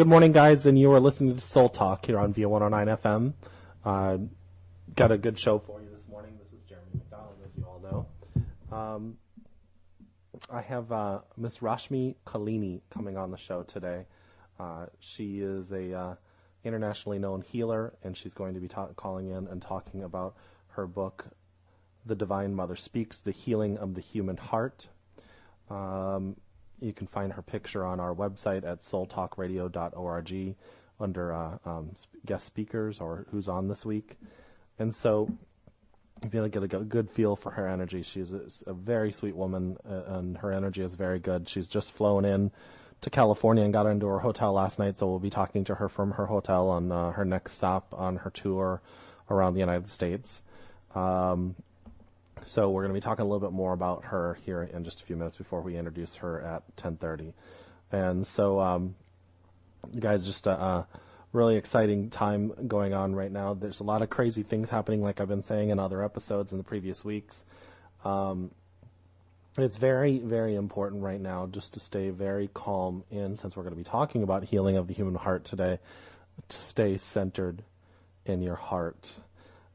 Good morning, guys, and you are listening to Soul Talk here on VIA 109 FM. Got a good show for you this morning. This is Jeremy McDonald, as you all know. I have Miss Rashmi Khilnani coming on the show today. She is a internationally known healer, and she's going to be calling in and talking about her book, The Divine Mother Speaks, The Healing of the Human Heart. You can find her picture on our website at soultalkradio.org under guest speakers or who's on this week. And so if you get a good feel for her energy, she's a very sweet woman, and her energy is very good. She's just flown in to California and got into her hotel last night, so we'll be talking to her from her hotel on her next stop on her tour around the United States. So we're going to be talking a little bit more about her here in just a few minutes before we introduce her at 10:30. And so, guys, just a really exciting time going on right now. There's a lot of crazy things happening, like I've been saying in other episodes in the previous weeks. It's very, very important right now just to stay very calm since we're going to be talking about healing of the human heart today, to stay centered in your heart.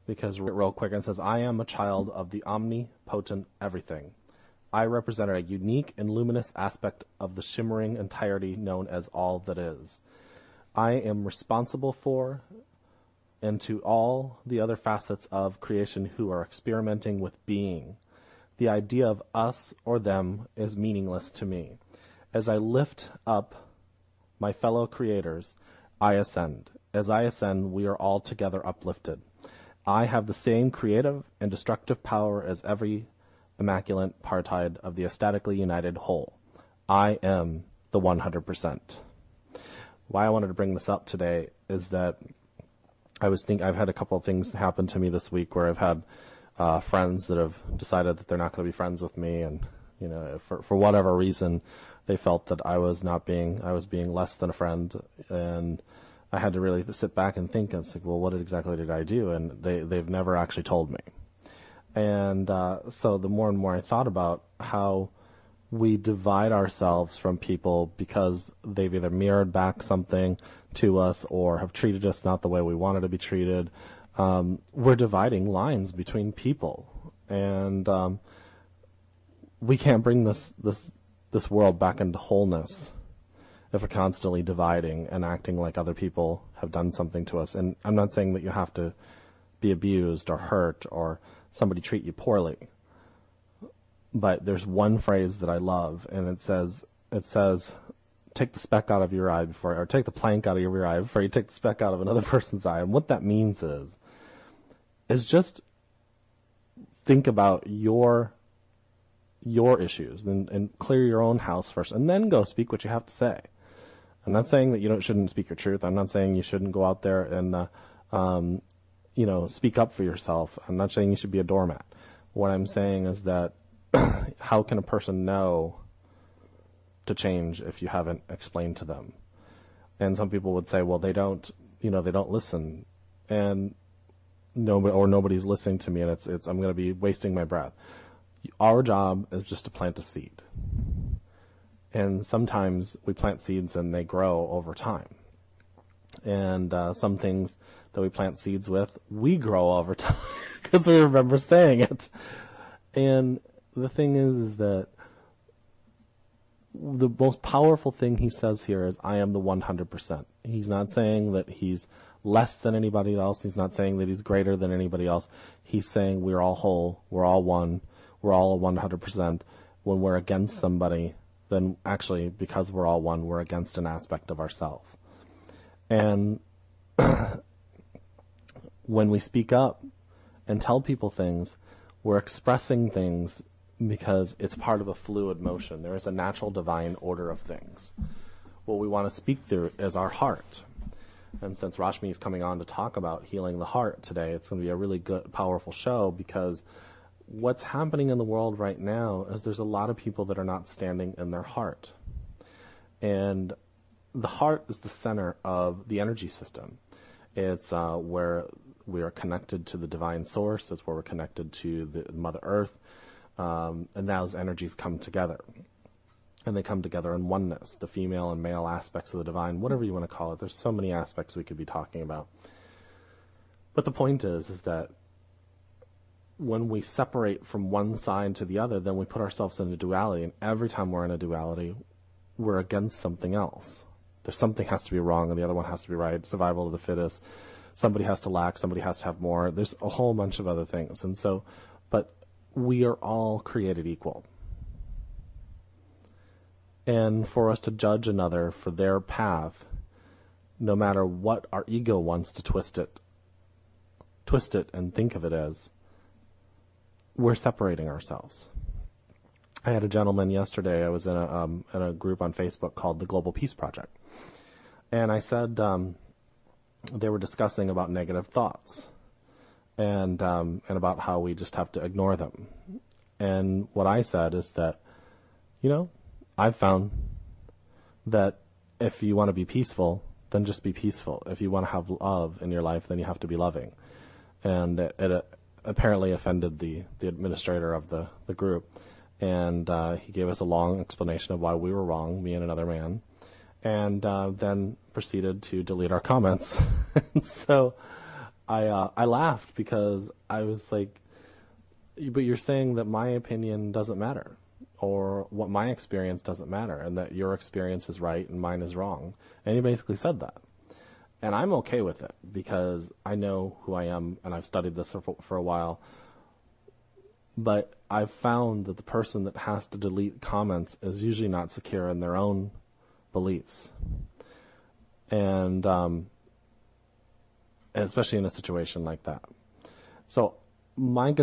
Because real quick, it says, I am a child of the omnipotent everything. I represent a unique and luminous aspect of the shimmering entirety known as all that is. I am responsible for and to all the other facets of creation who are experimenting with being. The idea of us or them is meaningless to me. As I lift up my fellow creators, I ascend. As I ascend, we are all together uplifted. I have the same creative and destructive power as every immaculate partide of the ecstatically united whole. I am the 100%. Why I wanted to bring this up today is that I've had a couple of things happen to me this week where I've had friends that have decided that they're not going to be friends with me, and for whatever reason they felt that I was being less than a friend, and I had to really sit back and think, and it's like, well, what exactly did I do? And they've never actually told me. And so the more and more I thought about how we divide ourselves from people because they've either mirrored back something to us or have treated us not the way we wanted to be treated, we're dividing lines between people. And we can't bring this world back into wholeness if we're constantly dividing and acting like other people have done something to us. And I'm not saying that you have to be abused or hurt or somebody treat you poorly. But there's one phrase that I love, and it says, take the speck out of your eye or take the plank out of your eye before you take the speck out of another person's eye. And what that means is just think about your issues and clear your own house first, and then go speak what you have to say. I'm not saying that you shouldn't speak your truth. I'm not saying you shouldn't go out there and, speak up for yourself. I'm not saying you should be a doormat. What I'm saying is that how can a person know to change if you haven't explained to them? And some people would say, well, they don't listen, and nobody's listening to me, and I'm going to be wasting my breath. Our job is just to plant a seed. And sometimes we plant seeds and they grow over time. And some things that we plant seeds with, we grow over time because we remember saying it. And the thing is that the most powerful thing he says here is, I am the 100%. He's not saying that he's less than anybody else. He's not saying that he's greater than anybody else. He's saying we're all whole, we're all one, we're all 100%. When we're against somebody, then actually, because we're all one, we're against an aspect of ourselves. And when we speak up and tell people things, we're expressing things because it's part of a fluid motion. There is a natural divine order of things. What we want to speak through is our heart. And since Rashmi is coming on to talk about healing the heart today, it's going to be a really good, powerful show, because what's happening in the world right now is there's a lot of people that are not standing in their heart. And the heart is the center of the energy system. It's where we are connected to the divine source. It's where we're connected to the Mother Earth. And those energies come together. and they come together in oneness, the female and male aspects of the divine, whatever you want to call it. There's so many aspects we could be talking about. But the point is that when we separate from one side to the other, then we put ourselves in a duality, and every time we're in a duality, we're against something else. There's something has to be wrong, and the other one has to be right. Survival of the fittest. Somebody has to lack, somebody has to have more. There's a whole bunch of other things. And so, but we are all created equal. And for us to judge another for their path, no matter what our ego wants to twist it and think of it as, we're separating ourselves. I had a gentleman yesterday, I was in a group on Facebook called the Global Peace Project. And I said, they were discussing about negative thoughts and about how we just have to ignore them. And what I said is that, I've found that if you want to be peaceful, then just be peaceful. If you want to have love in your life, then you have to be loving. And it apparently offended the administrator of the group. And he gave us a long explanation of why we were wrong, me and another man, and then proceeded to delete our comments. And so I laughed because I was like, but you're saying that my opinion doesn't matter, or what my experience doesn't matter, and that your experience is right and mine is wrong. And he basically said that. And I'm okay with it because I know who I am and I've studied this for a while. But I've found that the person that has to delete comments is usually not secure in their own beliefs. And especially in a situation like that. So my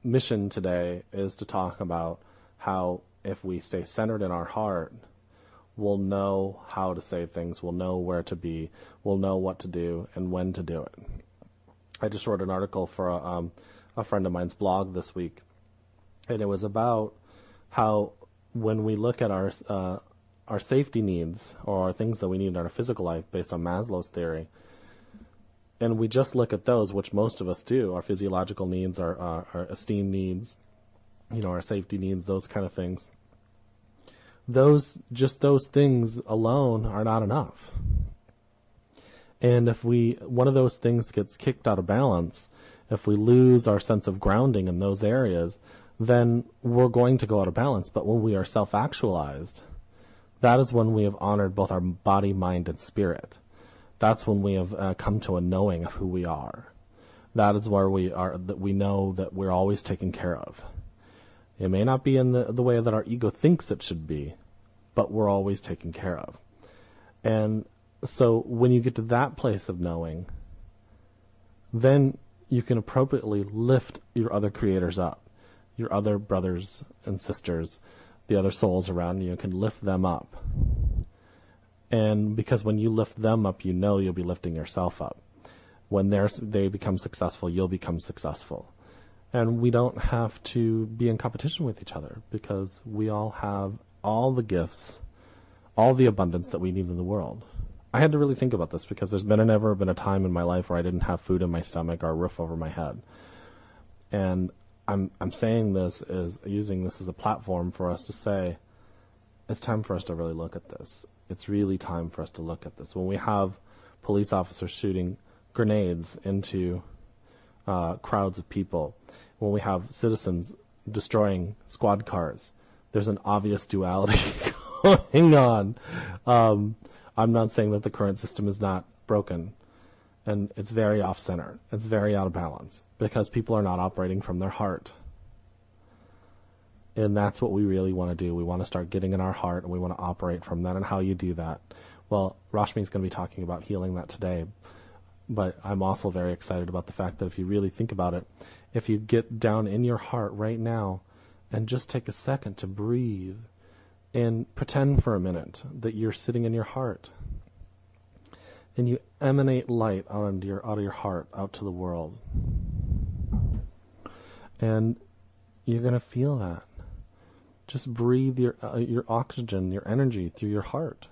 mission today is to talk about how if we stay centered in our heart, we'll know how to say things, we'll know where to be, we'll know what to do and when to do it. I just wrote an article for a friend of mine's blog this week, and it was about how when we look at our safety needs or things that we need in our physical life based on Maslow's theory, and we just look at those, which most of us do, our physiological needs, our esteem needs, our safety needs, those kind of things. Those things alone are not enough. And if one of those things gets kicked out of balance, if we lose our sense of grounding in those areas, then we're going to go out of balance. But when we are self-actualized, that is when we have honored both our body, mind, and spirit. That's when we have come to a knowing of who we are. That is where we are, that we know that we're always taken care of. It may not be in the way that our ego thinks it should be, but we're always taken care of. And so when you get to that place of knowing, then you can appropriately lift your other creators up, your other brothers and sisters, the other souls around you can lift them up. And because when you lift them up, you'll be lifting yourself up. When they become successful, you'll become successful. And we don't have to be in competition with each other because we all have all the gifts, all the abundance that we need in the world. I had to really think about this because there's never been a time in my life where I didn't have food in my stomach or a roof over my head. And I'm saying this is using this as a platform for us to say, it's time for us to really look at this. It's really time for us to look at this. When we have police officers shooting grenades into crowds of people, when we have citizens destroying squad cars, there's an obvious duality going on. I'm not saying that the current system is not broken, and it's very off-center. It's very out of balance because people are not operating from their heart. And that's what we really want to do. We want to start getting in our heart, and we want to operate from that. And how you do that? Well, Rashmi is going to be talking about healing that today. But I'm also very excited about the fact that if you really think about it, if you get down in your heart right now and just take a second to breathe and pretend for a minute that you're sitting in your heart and you emanate light out of your heart out to the world. And you're going to feel that. Just breathe your oxygen, your energy through your heart.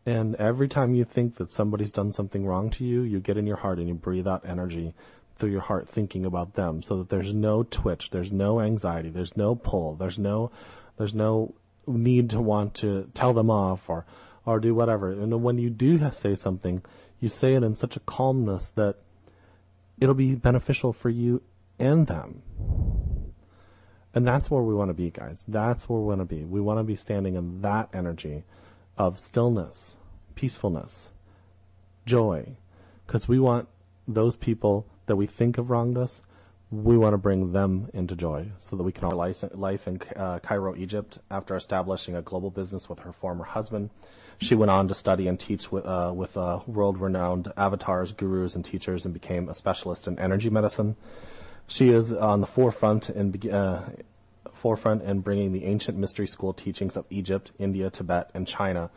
And every time you think that somebody's done something wrong to you, you get in your heart and you breathe out energy through your heart thinking about them so that there's no twitch, there's no anxiety, there's no pull, there's no There's no need to want to tell them off or do whatever. And when you do say something, you say it in such a calmness that it'll be beneficial for you and them. And that's where we want to be, guys. That's where we want to be. We want to be standing in that energy of stillness, peacefulness, joy. Because we want those people that we think have wronged us, we want to bring them into joy so that we can all life in Cairo, Egypt. After establishing a global business with her former husband, she went on to study and teach with world-renowned avatars, gurus, and teachers, and became a specialist in energy medicine. She is on the forefront in bringing the ancient mystery school teachings of Egypt, India, Tibet, and China,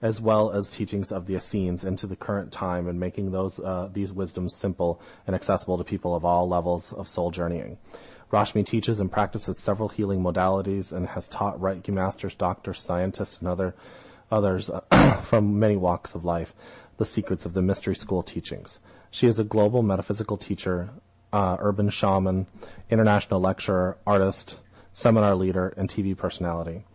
as well as teachings of the Essenes into the current time, and making these wisdoms simple and accessible to people of all levels of soul journeying. Rashmi teaches and practices several healing modalities and has taught Reiki Masters, doctors, scientists, and others from many walks of life the secrets of the mystery school teachings. She is a global metaphysical teacher, urban shaman, international lecturer, artist, seminar leader, and TV personality.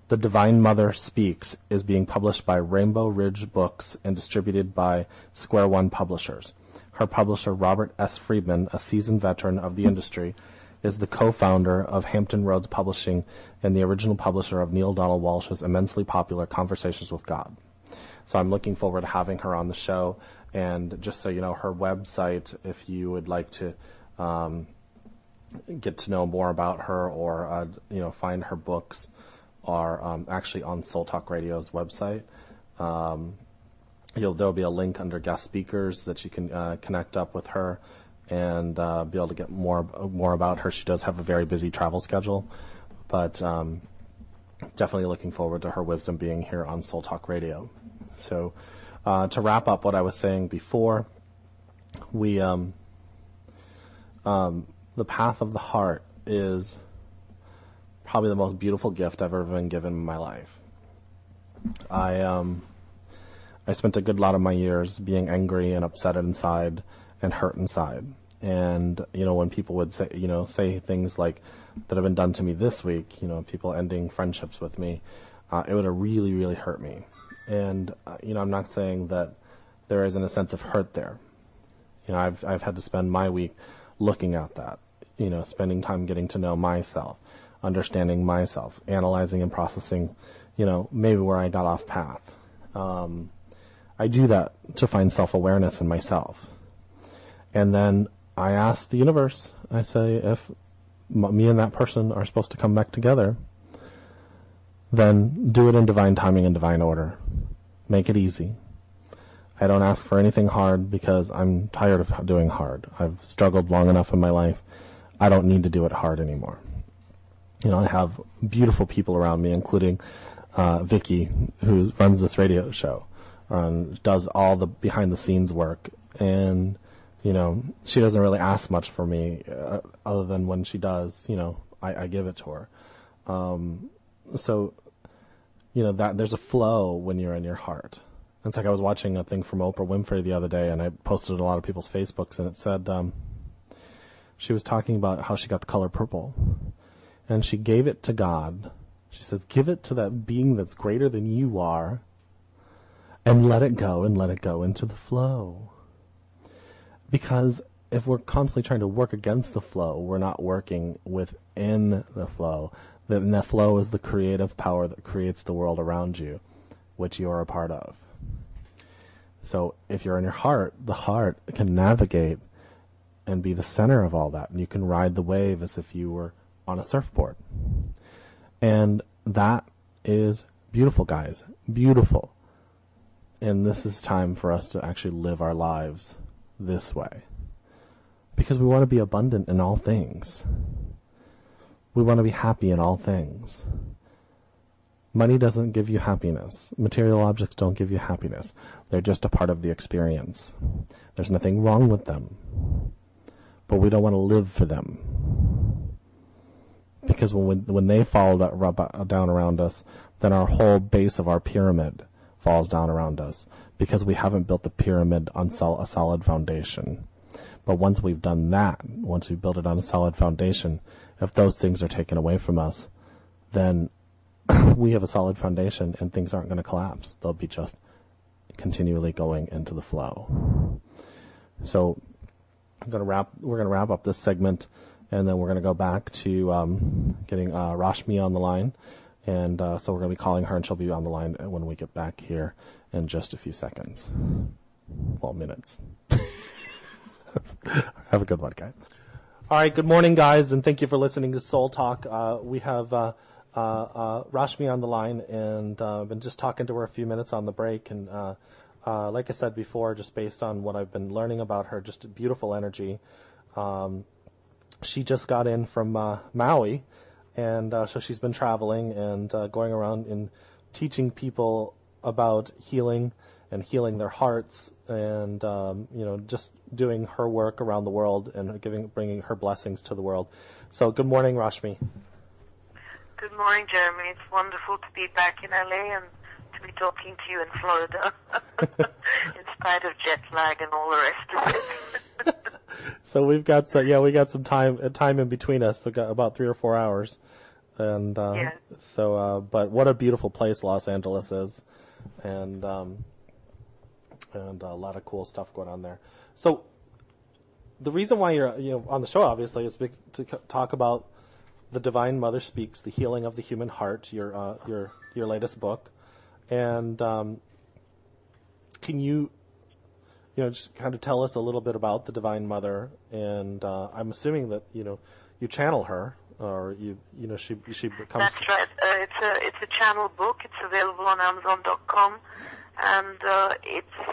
The Divine Mother Speaks is being published by Rainbow Ridge Books and distributed by Square One Publishers. Her publisher, Robert S. Friedman, a seasoned veteran of the industry, is the co-founder of Hampton Roads Publishing and the original publisher of Neil Donald Walsh's immensely popular Conversations with God. So I'm looking forward to having her on the show. And just so you know, her website, if you would like to get to know more about her or find her books, are actually on Soul Talk Radio's website. There'll be a link under guest speakers that you can connect up with her and be able to get more about her. She does have a very busy travel schedule, but definitely looking forward to her wisdom being here on Soul Talk Radio. So to wrap up what I was saying before, we the path of the heart is probably the most beautiful gift I've ever been given in my life. I spent a good lot of my years being angry and upset inside and hurt inside. And, when people would say things like that have been done to me this week, people ending friendships with me, it would have really, really hurt me. And, I'm not saying that there isn't a sense of hurt there. I've had to spend my week looking at that, spending time getting to know myself, understanding myself, analyzing and processing, maybe where I got off path. I do that to find self-awareness in myself. And then I ask the universe, I say, if me and that person are supposed to come back together, then do it in divine timing and divine order. Make it easy. I don't ask for anything hard because I'm tired of doing hard. I've struggled long enough in my life. I don't need to do it hard anymore. I have beautiful people around me, including Vicky, who runs this radio show, does all the behind-the-scenes work, and she doesn't really ask much for me, other than when she does, I give it to her. So that there's a flow when you're in your heart. It's like I was watching a thing from Oprah Winfrey the other day, and I posted a lot of people's Facebooks, and it said she was talking about how she got the color purple. And she gave it to God. She says, give it to that being that's greater than you are, and let it go into the flow. Because if we're constantly trying to work against the flow, we're not working within the flow. Then the flow is the creative power that creates the world around you, which you are a part of. So if you're in your heart, the heart can navigate and be the center of all that. And you can ride the wave as if you were on a surfboard. And that is beautiful, guys. Beautiful. And this is time for us to actually live our lives this way. Because we want to be abundant in all things. We want to be happy in all things. Money doesn't give you happiness. Material objects don't give you happiness. They're just a part of the experience. There's nothing wrong with them. But we don't want to live for them. Because when they fall down around us, then our whole base of our pyramid falls down around us. Because we haven't built the pyramid on a solid foundation. But once we've done that, once we build it on a solid foundation, if those things are taken away from us, then we have a solid foundation and things aren't going to collapse. They'll be just continually going into the flow. So we're going to wrap up this segment, and then we're going to go back to getting Rashmi on the line. And so we're going to be calling her, and she'll be on the line when we get back here in just a few seconds. Well, minutes. Have a good one, guys. All right, good morning, guys, and thank you for listening to Soul Talk. We have Rashmi on the line, and I've been just talking to her a few minutes on the break. And like I said before, just based on what I've been learning about her, just a beautiful energy. She just got in from Maui, and so she's been traveling and going around and teaching people about healing and healing their hearts, and just doing her work around the world and bringing her blessings to the world. So, good morning, Rashmi. Good morning, Jeremy. It's wonderful to be back in LA and to be talking to you in Florida, in spite of jet lag and all the rest of it. So we got some time in between us. So got about 3 or 4 hours, and but what a beautiful place Los Angeles is, and a lot of cool stuff going on there. So the reason why you're on the show, obviously, is to talk about The Divine Mother Speaks: The Healing of the Human Heart, your latest book, and can you just kind of tell us a little bit about the Divine Mother? And I'm assuming that you channel her, or she becomes. That's right. It's a channel book. It's available on Amazon.com, and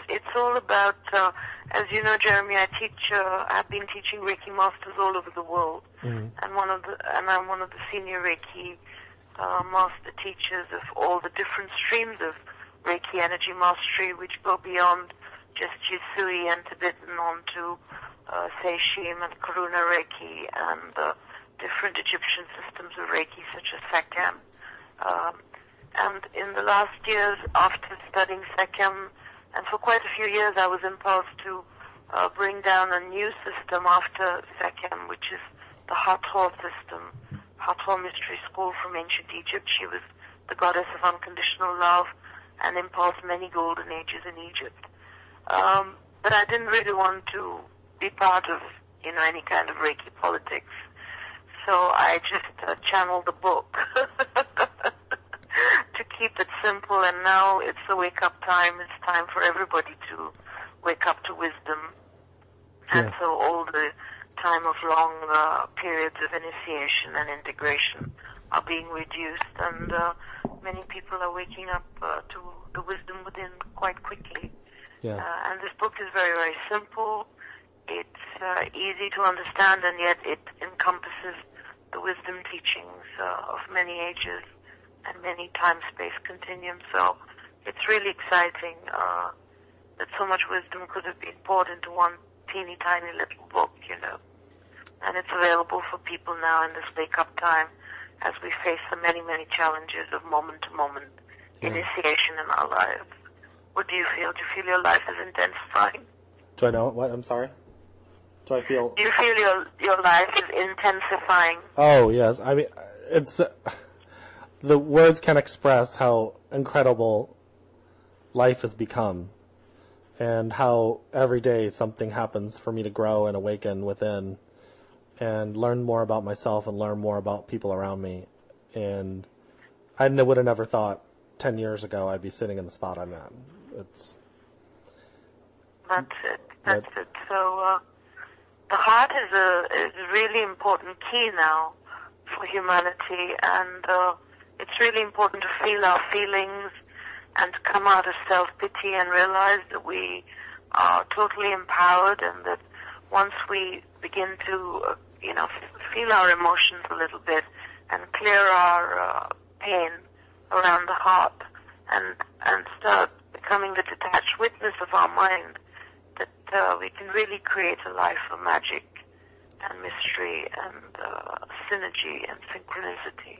it's all about. As you know, Jeremy, I've been teaching Reiki Masters all over the world, and I'm one of the senior Reiki master teachers of all the different streams of Reiki energy mastery, which go beyond just Jisui and Tibetan onto Seishim and Karuna Reiki and different Egyptian systems of Reiki such as Sekhem. And in the last years, after studying Sekhem, and for quite a few years, I was impulsed to bring down a new system after Sekhem, which is the Hathor system, Hathor Mystery School from ancient Egypt. She was the goddess of unconditional love and impulsed many golden ages in Egypt. But I didn't really want to be part of, any kind of Reiki politics. So I just channeled the book to keep it simple. And now it's the wake-up time. It's time for everybody to wake up to wisdom. Yeah. And so all the time of long periods of initiation and integration are being reduced. And many people are waking up to the wisdom within quite quickly. Yeah. And this book is very, very simple. It's easy to understand, and yet it encompasses the wisdom teachings of many ages and many time-space continuums. So it's really exciting that so much wisdom could have been poured into one teeny tiny little book, And it's available for people now in this wake-up time as we face the many, many challenges of moment-to-moment initiation in our lives. What do you feel? Do you feel your life is intensifying? Do I know what? I'm sorry? Do I feel... Do you feel your life is intensifying? Oh, yes. I mean, it's... the words can't express how incredible life has become, and how every day something happens for me to grow and awaken within and learn more about myself and learn more about people around me. And I would have never thought 10 years ago I'd be sitting in the spot I'm at. That's it. So the heart is a really important key now for humanity, and it's really important to feel our feelings and to come out of self-pity and realize that we are totally empowered, and that once we begin to feel our emotions a little bit and clear our pain around the heart and start becoming the detached witness of our mind, that we can really create a life of magic and mystery and synergy and synchronicity,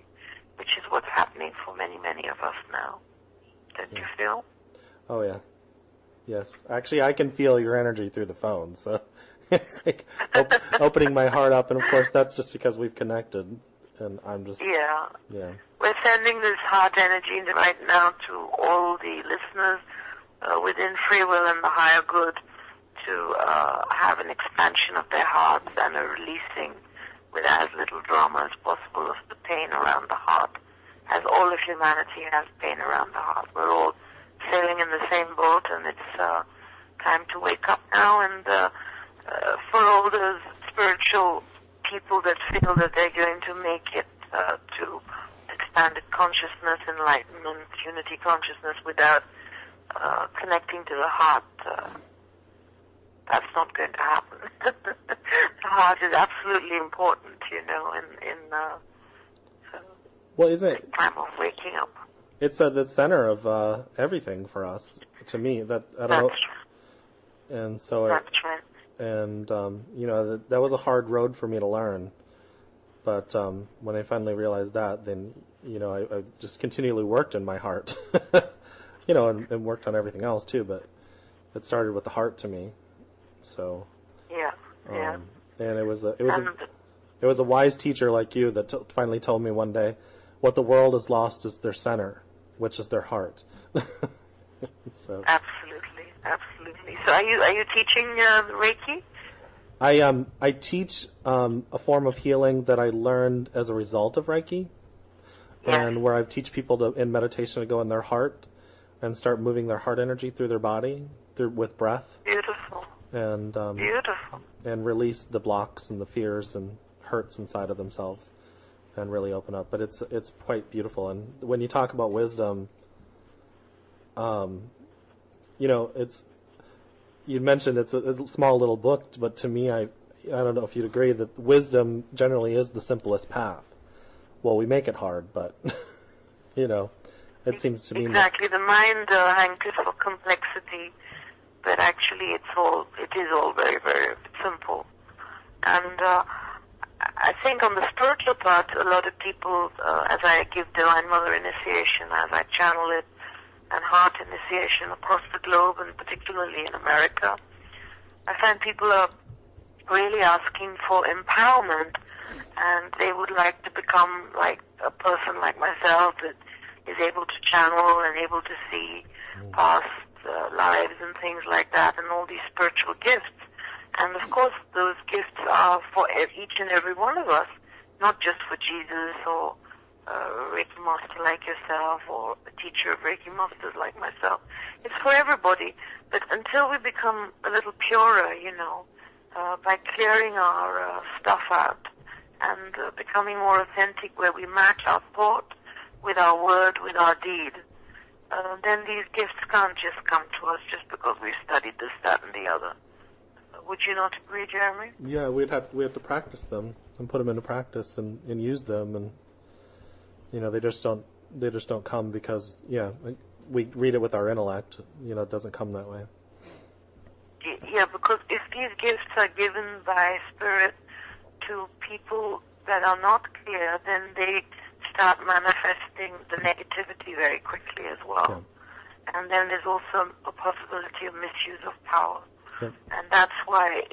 which is what's happening for many, many of us now. Don't you feel? Oh, yeah. Yes. Actually, I can feel your energy through the phone, so it's like opening my heart up, and of course that's just because we've connected, and I'm just... Yeah. Yeah. we're sending this heart energy right now to all the listeners within free will and the higher good to have an expansion of their hearts and a releasing with as little drama as possible of the pain around the heart, as all of humanity has pain around the heart. We're all sailing in the same boat, and it's time to wake up now. And for all those spiritual people that feel that they're going to make it to expanded consciousness, enlightenment, unity consciousness without connecting to the heart, that's not going to happen. The heart is absolutely important, well, isn't it? Time of waking up. It's the center of everything for us. To me, that I don't know. That's right. And so, That's right. And that was a hard road for me to learn. But when I finally realized that, then I just continually worked in my heart, and worked on everything else too. But it started with the heart to me. So yeah. And it was a wise teacher like you that finally told me one day, what the world has lost is their center, which is their heart. So absolutely. So are you teaching Reiki? I teach a form of healing that I learned as a result of Reiki, and where I teach people in meditation to go in their heart and start moving their heart energy through their body with breath. Beautiful. And beautiful. And release the blocks and the fears and hurts inside of themselves, and really open up. But it's quite beautiful. And when you talk about wisdom, it's. You mentioned it's a small little book, but to me, I don't know if you'd agree that wisdom generally is the simplest path. Well, we make it hard, but it seems to me exactly. The mind hankers for complexity, but actually it is all very, very simple. And I think on the spiritual part, a lot of people, as I give Divine Mother initiation, as I channel it, and heart initiation across the globe, and particularly in America, I find people are really asking for empowerment, and they would like to become like a person like myself that is able to channel and able to see past lives and things like that, and all these spiritual gifts. And of course, those gifts are for each and every one of us, not just for Jesus or Reiki Master like yourself, or a teacher of Reiki Masters like myself. It's for everybody. But until we become a little purer, by clearing our stuff out and becoming more authentic, where we match our thought with our word, with our deed, then these gifts can't just come to us just because we've studied this, that, and the other. Would you not agree, Jeremy? Yeah, we have to practice them and put them into practice and use them, and they just don't come because we read it with our intellect. It doesn't come that way. Yeah, because if these gifts are given by Spirit to people that are not clear, then they start manifesting the negativity very quickly as well. Yeah. And then there's also a possibility of misuse of power. Yeah. And that's why,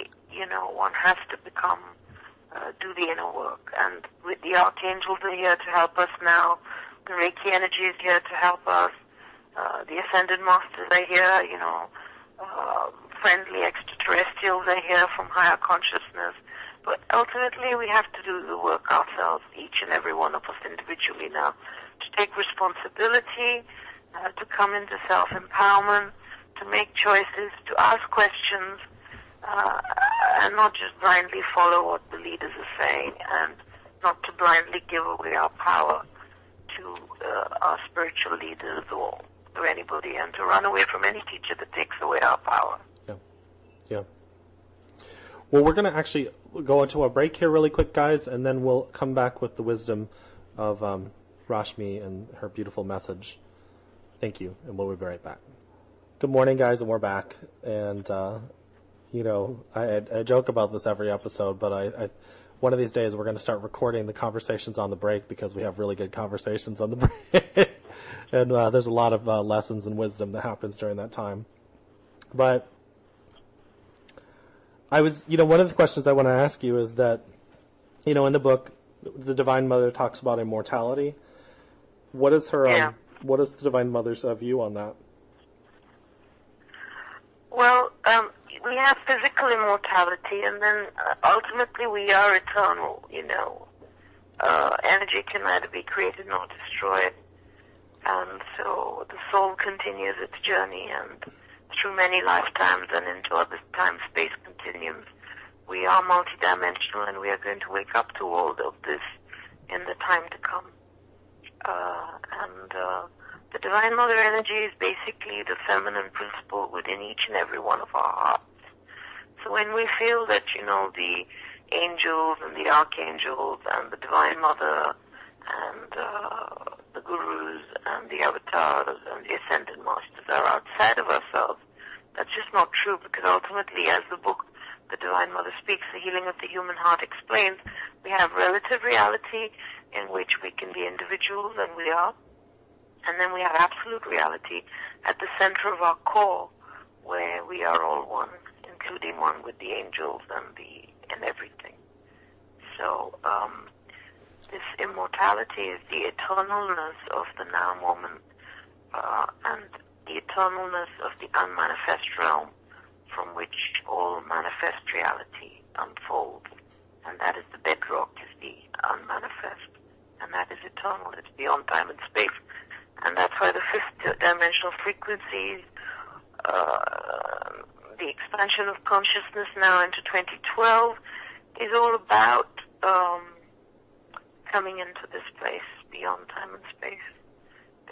one has to do the inner work. And with the archangels are here to help us now. The Reiki energy is here to help us. The Ascended Masters are here, friendly extraterrestrials are here from higher consciousness. But ultimately, we have to do the work ourselves, each and every one of us individually now, to take responsibility, to come into self-empowerment, to make choices, to ask questions, and not just blindly follow what the leaders are saying, and not to blindly give away our power to our spiritual leaders or anybody, and to run away from any teacher that takes away our power. Yeah. Well, we're going to actually go into a break here really quick, guys, and then we'll come back with the wisdom of Rashmi and her beautiful message. Thank you, and we'll be right back. Good morning, guys, and we're back. And, I joke about this every episode, but I one of these days we're going to start recording the conversations on the break, because we have really good conversations on the break. And there's a lot of lessons and wisdom that happens during that time. But I was, one of the questions I want to ask you is that, in the book, the Divine Mother talks about immortality. What is her? Yeah. What is the Divine Mother's view on that? Well, we have physical immortality, and then ultimately we are eternal. Energy can neither be created nor destroyed, and so the soul continues its journey, and through many lifetimes and into other time-space continuums, we are multidimensional, and we are going to wake up to all of this in the time to come. The Divine Mother energy is basically the feminine principle within each and every one of our hearts. So when we feel that, the angels and the archangels and the Divine Mother and the gurus and the avatars and the ascended masters are outside of ourselves, that's just not true, because ultimately, as the book The Divine Mother Speaks, The Healing of the Human Heart explains, we have relative reality in which we can be individuals, and we are. And then we have absolute reality at the center of our core, where we are all one, including one with the angels and everything. So this immortality is the eternalness of the now moment, and the eternalness of the unmanifest realm from which all manifest reality unfolds. And that is the bedrock, is the unmanifest. And that is eternal. It's beyond time and space. And that's why the fifth dimensional frequencies, the expansion of consciousness now into 2012, is all about coming into this place beyond time and space.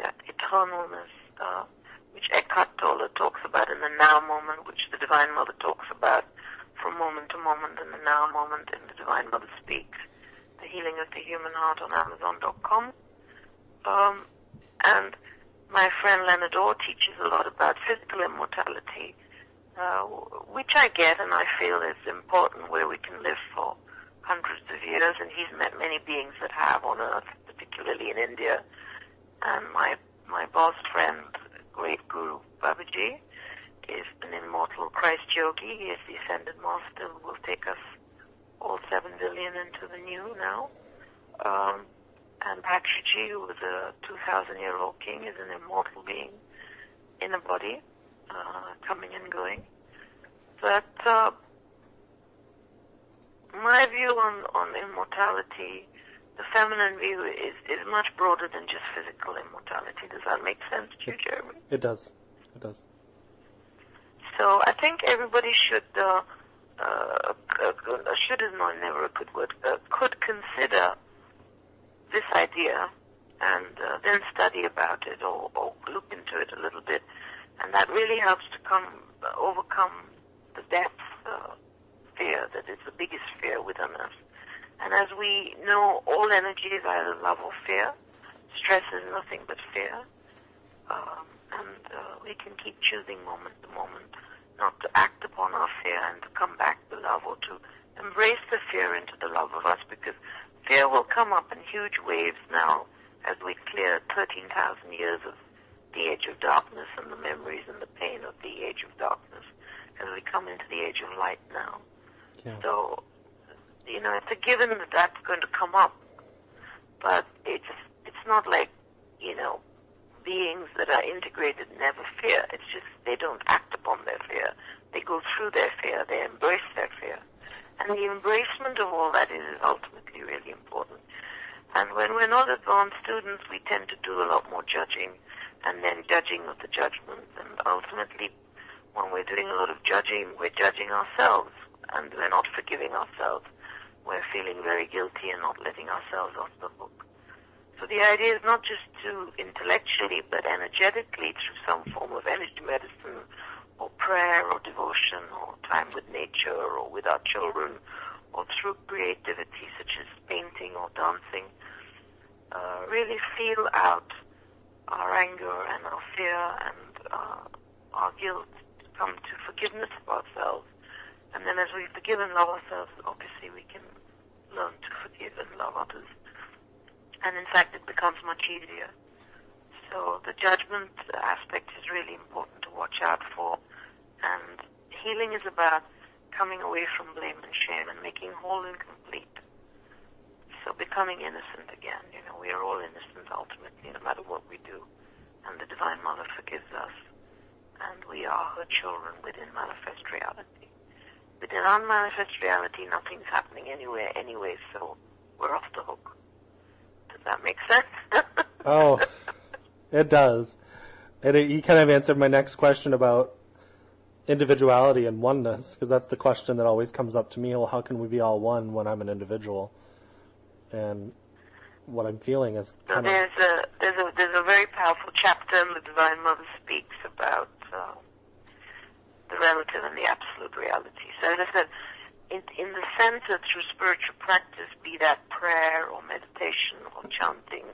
That eternalness, which Eckhart Tolle talks about in the now moment, which the Divine Mother talks about from moment to moment in the now moment in the Divine Mother Speaks, The Healing of the Human Heart on Amazon.com. And my friend Leonard Orr teaches a lot about physical immortality, which I get and I feel is important, where we can live for hundreds of years, and he's met many beings that have on Earth, particularly in India. And my boss friend, great Guru Babaji, is an immortal Christ yogi. He is the ascended master who will take us all 7 billion into the new now. And Bhakshaji, who was a 2,000-year-old king, is an immortal being in a body, coming and going. But my view on immortality, the feminine view, is much broader than just physical immortality. Does that make sense to you, Jeremy? It does. It does. So I think everybody should is not never a good word, could consider this idea and then study about it or look into it a little bit, and that really helps to overcome the depth fear that is the biggest fear within us. And as we know, all energy is either love or fear. Stress is nothing but fear, and we can keep choosing moment to moment not to act upon our fear and to come back to love, or to embrace the fear into the love of us, because fear will come up in huge waves now as we clear 13,000 years of the age of darkness and the memories and the pain of the age of darkness, as we come into the age of light now. Yeah. So, it's a given that that's going to come up, but it's not like, beings that are integrated never fear. It's just they don't act upon their fear. They go through their fear. They embrace their fear. And the embracement of all that is ultimately really important. And when we're not advanced students, we tend to do a lot more judging, and then judging of the judgments. And ultimately, when we're doing a lot of judging, we're judging ourselves, and we're not forgiving ourselves. We're feeling very guilty and not letting ourselves off the hook. So the idea is not just to intellectually, but energetically, through some form of energy medicine, or prayer, or devotion, or time with nature, or with our children, or through creativity such as painting or dancing, really feel out our anger and our fear and our guilt, to come to forgiveness of ourselves. And then as we forgive and love ourselves, obviously we can learn to forgive and love others. And in fact, it becomes much easier. So the judgment aspect is really important to watch out for. And healing is about coming away from blame and shame and making whole and complete. So becoming innocent again. We are all innocent ultimately, no matter what we do. And the Divine Mother forgives us. And we are her children within manifest reality. Within unmanifest reality, nothing's happening anywhere anyway, so we're off the hook. Does that make sense? Oh, it does. And you kind of answered my next question about individuality and oneness, because that's the question that always comes up to me. Well, how can we be all one when I'm an individual? And what I'm feeling is kind of... There's a very powerful chapter in the Divine Mother speaks about the relative and the absolute reality. So as I said, in the center through spiritual practice, be that prayer or meditation or chanting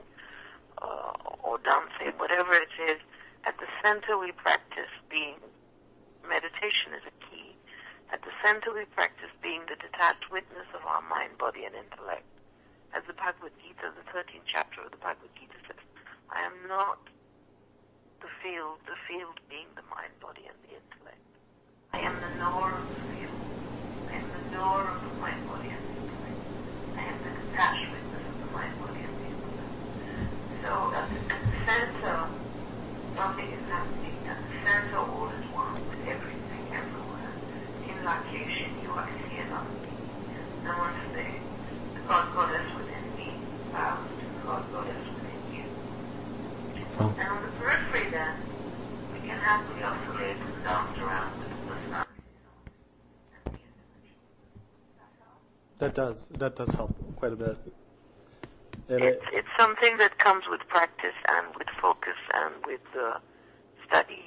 or dancing, whatever it is, at the center we practice being, meditation is a key. At the center we practice being the detached witness of our mind, body, and intellect. As the Bhagavad Gita, the 13th chapter of the Bhagavad Gita says, I am not the field being the mind, body, and the intellect. I am the knower of the field. I am the knower of the mind, body, and the intellect. I am the detached witness of the mind, body, and the intellect. So at the center, nothing is happening. At the center, all is one with everything, everywhere. In location, you are here, not me. Namaste. The God Goddess within me bows to the God Goddess within you. Oh. And on the periphery, then, we can happily oscillate and dance around with the personality. That does help quite a bit. And it's something that comes with practice and with focus and with study,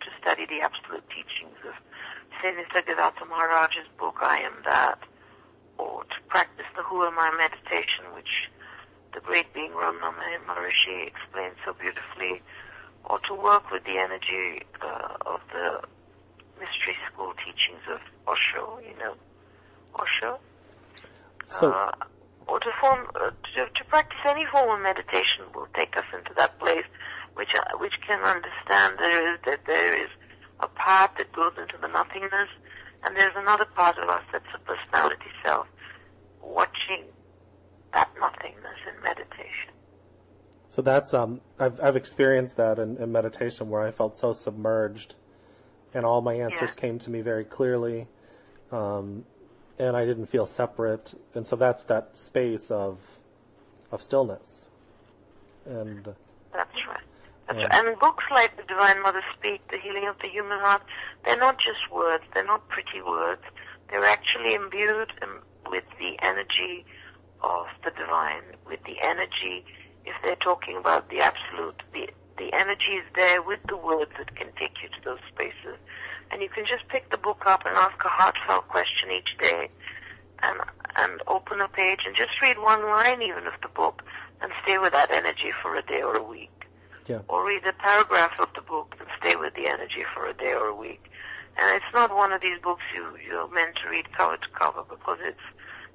to study the absolute teachings of Saint Nisargadatta Maharaj's book, I Am That, or to practice the Who Am I meditation, which the great being Ramana Maharishi explains so beautifully, or to work with the energy of the mystery school teachings of Osho, Osho. So, or to practice any form of meditation will take us into that place, which can understand there is a path that goes into the nothingness, and there's another part of us that's a personality self, watching that nothingness in meditation. So that's I've experienced that in meditation, where I felt so submerged, and all my answers came to me very clearly. And I didn't feel separate, and so that's that space of stillness. And that's right. And books like The Divine Mother Speak, The Healing of the Human Heart, they're not just words, they're not pretty words. They're actually imbued with the energy of the divine, with the energy, if they're talking about the absolute, the energy is there with the words that can take you to those spaces. And you can just pick the book up and ask a heartfelt question each day and open a page and just read one line even of the book and stay with that energy for a day or a week. Yeah. Or read a paragraph of the book and stay with the energy for a day or a week. And it's not one of these books you're meant to read cover to cover, because it's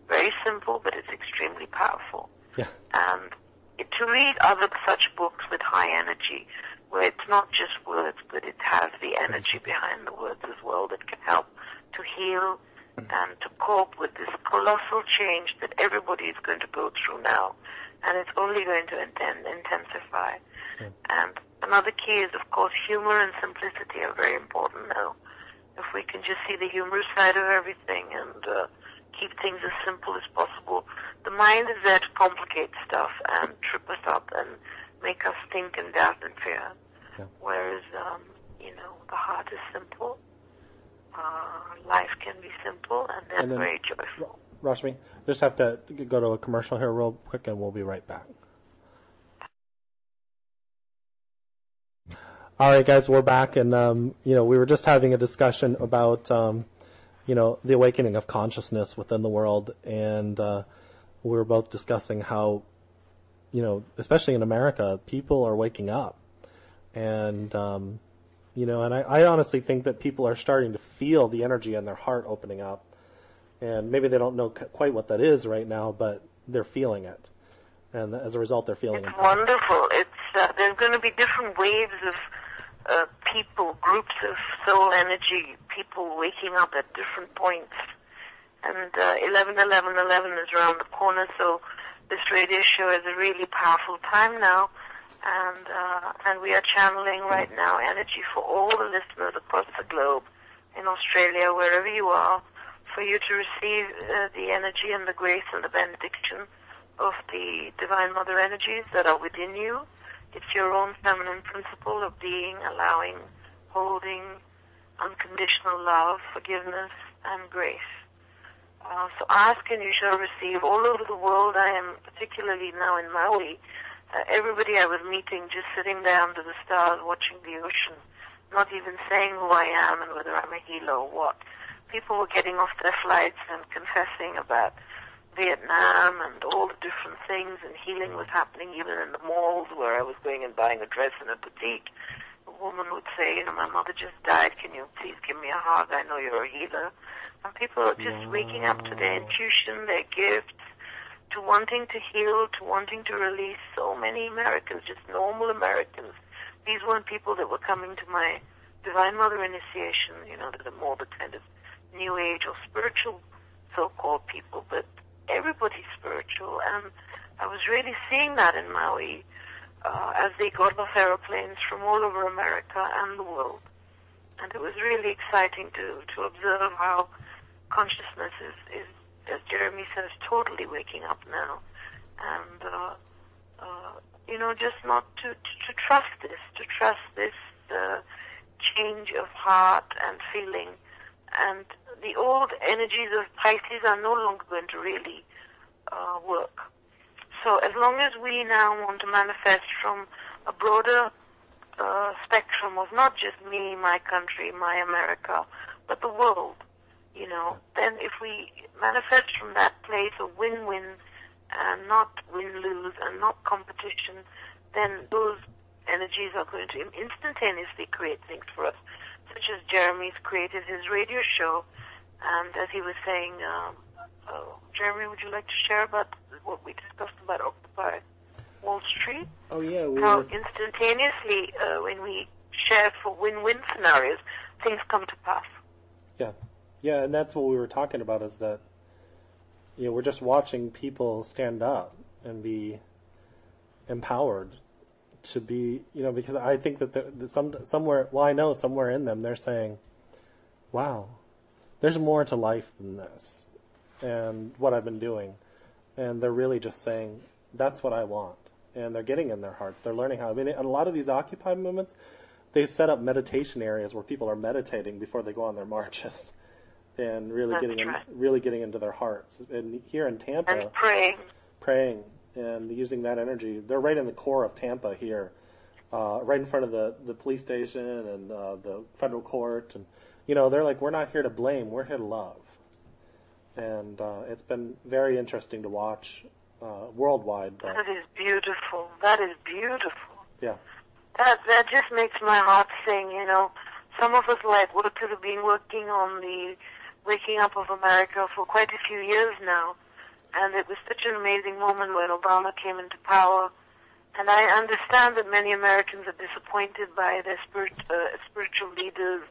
very simple, but it's extremely powerful. Yeah. And to read other such books with high energy, where it's not just words, but it has the energy behind the words as well that can help to heal and to cope with this colossal change that everybody is going to go through now. And it's only going to intensify. Okay. And another key is, of course, humor and simplicity are very important now. If we can just see the humorous side of everything and keep things as simple as possible. The mind is there to complicate stuff and trip us up and make us think and doubt and fear. Yeah. Whereas, the heart is simple. Life can be simple, and then very joyful. Rashmi, just have to go to a commercial here real quick, and we'll be right back. All right, guys, we're back, and we were just having a discussion about the awakening of consciousness within the world, and we were both discussing how, especially in America, people are waking up, and and I honestly think that people are starting to feel the energy in their heart opening up, and maybe they don't know quite what that is right now, but they're feeling it, and as a result, they're feeling it. It's wonderful. It's there's going to be different waves of people, groups of soul energy, people waking up at different points. And 11/11/11 is around the corner, so this radio show is a really powerful time now, and we are channeling right now energy for all the listeners across the globe, in Australia, wherever you are, for you to receive the energy and the grace and the benediction of the Divine Mother energies that are within you. It's your own feminine principle of being, allowing, holding, unconditional love, forgiveness, and grace. So ask and you shall receive. All over the world, I am particularly now in Maui. Everybody I was meeting just sitting there under the stars watching the ocean, not even saying who I am and whether I'm a healer or what. People were getting off their flights and confessing about Vietnam and all the different things, and healing was happening even in the malls where I was going and buying a dress in a boutique. A woman would say, my mother just died, can you please give me a hug? I know you're a healer. And people are just waking up to their intuition, their gifts, to wanting to heal, to wanting to release. So many Americans, just normal Americans. These weren't people that were coming to my Divine Mother initiation, that are more the kind of New Age or spiritual so-called people, but everybody's spiritual. And I was really seeing that in Maui as they got off aeroplanes from all over America and the world. And it was really exciting to observe how consciousness is, as Jeremy says, totally waking up now. And, just not to trust this change of heart and feeling. And the old energies of Pisces are no longer going to really work. So as long as we now want to manifest from a broader spectrum of not just me, my country, my America, but the world, then if we manifest from that place of win-win and not win-lose and not competition, then those energies are going to instantaneously create things for us, such as Jeremy's created his radio show. And as he was saying, Jeremy, would you like to share about what we discussed about Occupy Wall Street? Oh, yeah. How instantaneously, when we share for win-win scenarios, things come to pass. Yeah. Yeah, and that's what we were talking about, is that, we're just watching people stand up and be empowered to be, because I think that somewhere, I know somewhere in them they're saying, wow, there's more to life than this and what I've been doing. And they're really just saying, that's what I want. And they're getting in their hearts. They're learning how. A lot of these Occupy movements, they set up meditation areas where people are meditating before they go on their marches, and really getting into their hearts. And here in Tampa, and praying, and using that energy. They're right in the core of Tampa here, right in front of the police station and the federal court. And they're like, we're not here to blame, we're here to love. And it's been very interesting to watch worldwide. But that is beautiful. That is beautiful. Yeah. That just makes my heart sing. Some of us have been working on the waking up of America for quite a few years now. And it was such an amazing moment when Obama came into power. And I understand that many Americans are disappointed by their spiritual leaders,